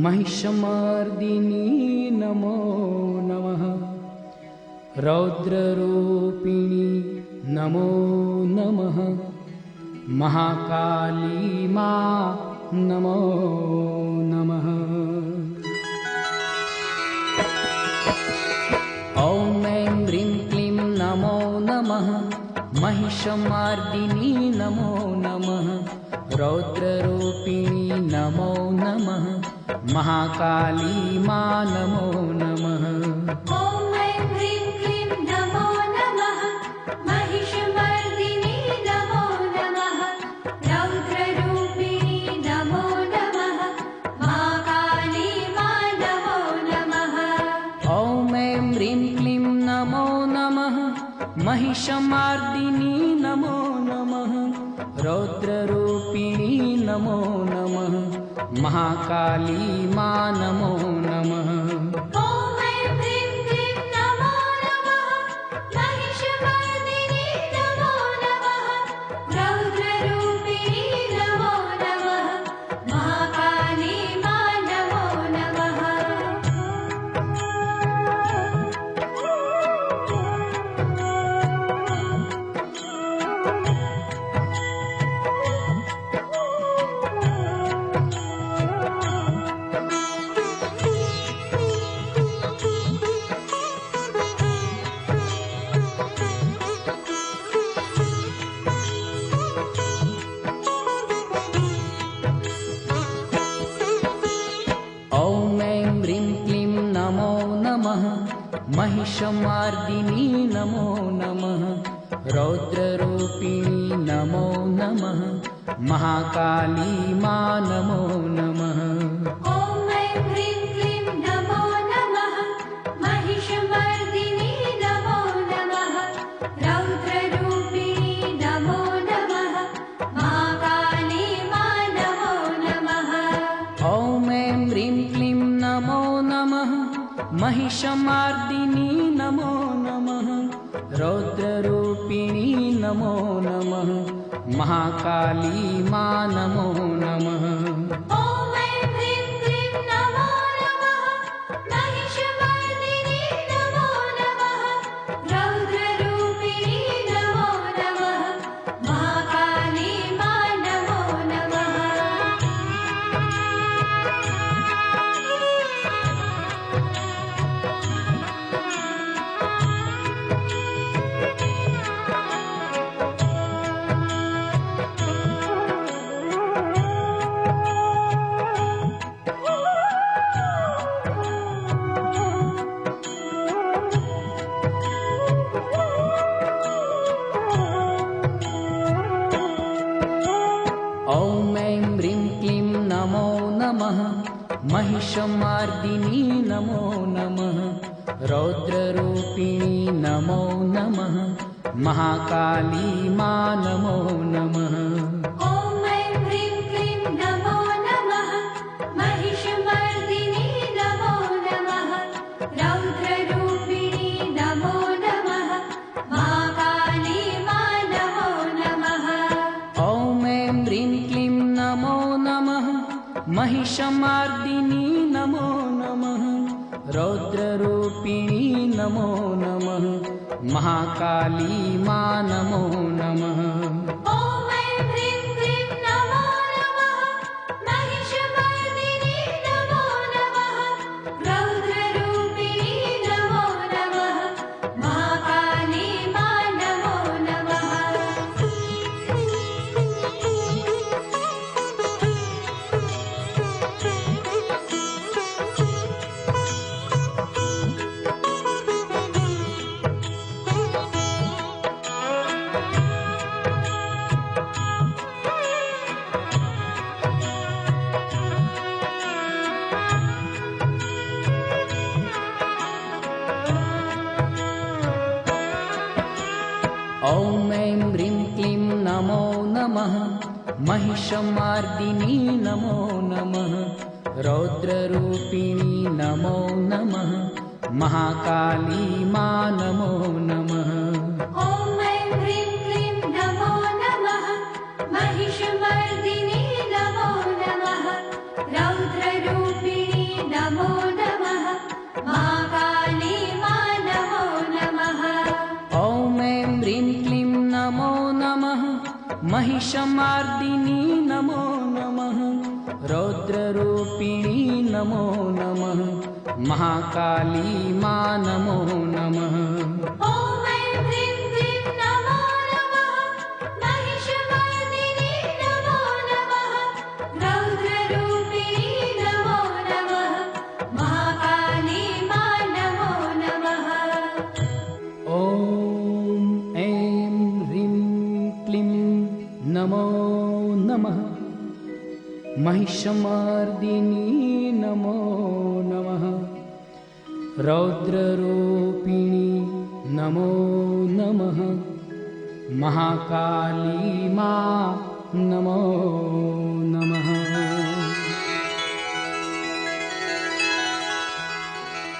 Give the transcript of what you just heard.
महिषमर्दिनी नमो नमः। रौद्ररूपिणी नमो नमः। महाकाली मां नमो नमः। ॐ ऐं ह्रीं क्लीं नमो नमः। महिषमर्दिनी नमो नमः। रौद्ररूपिणी नमो नमः। महाकाली मां नमो नमः। ॐ ऐं ह्रीं क्लीं नमो नमः। महिषमर्दिनी नमो नमः। रौद्ररूपिणी नमो नमः। महाकाली मां नमो नमः। ॐ ऐं ह्रीं क्लीं नमो नमः। महिषमर्दिनी नमो नमः। रौद्ररूपिणी नमो नमः। महाकाली मां नमो नमः। ॐ ऐं ह्रीं क्लीं नमो नमः। महिषमर्दिनी नमो नमः। रौद्ररूपिणी नमो नमः। महाकाली मां नमो नमः। ॐ ऐं ह्रीं क्लीं नमो नमः। महिषमर्दिनी नमो नमः। रौद्ररूपिणी नमो नमः। महाकाली मां नमो नमः। ॐ ऐं ह्रीं क्लीं नमो नमः। महिषमर्दिनी नमो नमः। रौद्ररूपिणी नमो नमः। महाकाली मां नमो नमः। ॐ ऐं ह्रीं क्लीं नमो नमः। महिषमर्दिनी नमो नमः। रौद्ररूपिणी नमो नमः। महाकाली मां नमो नमः। ॐ ऐं ह्रीं क्लीं नमो नमः। महिषमर्दिनी नमो नमः। रौद्ररूपिणी नमो नमः। महाकाली मां नमो नमः। ॐ ऐं ह्रीं क्लीं नमो नमः। महिषमर्दिनी नमो नमः। रौद्ररूपिणी नमो नमः। महाकाली मां नमो नमः। ॐ ऐं ह्रीं क्लीं नमो नमः। महिषमर्दिनी नमो नमः। रौद्ररूपिणी नमो नमः। महाकाली मां नमो नमः। ॐ ऐं ह्रीं क्लीं नमो नमः। महिषमर्दिनी नमो नमः। रौद्ररूपिणी नमो नमः। महाकाली मां नमो नमः। ॐ ऐं ह्रीं क्लीं नमो नमः। महिषमर्दिनी नमो नमः। रौद्ररूपिणी नमो नमः। महाकाली मां नमो नमः। ॐ ऐं ह्रीं क्लीं नमो नमः। महिषमर्दिनी नमो नमः। रौद्ररूपिणी नमो नमः। महाकाली मां नमो नमः। ॐ ऐं ह्रीं क्लीं नमो नमः। महिषमर्दिनी नमो नमः। रौद्ररूपिणी नमो नमः महाकाली मा नमो नमः ॐ ऐं ह्रीं क्लीं नमो नमः महिषमार्दिनी नमो नमः रौद्ररूपिणी नमो नमः महाकाली मा नमो नमः ॐ ऐं ह्रीं क्लीं नमो नमः महिषमर्दिनी नमो नमः रौद्ररूपिणी नमो नमः महाकाली मा नमो नमः ॐ ऐं ह्रीं क्लीं नमो नमः महिषमर्दिनी नमो नमः रौद्ररूपिणी नमो नमः महाकाली मा नमो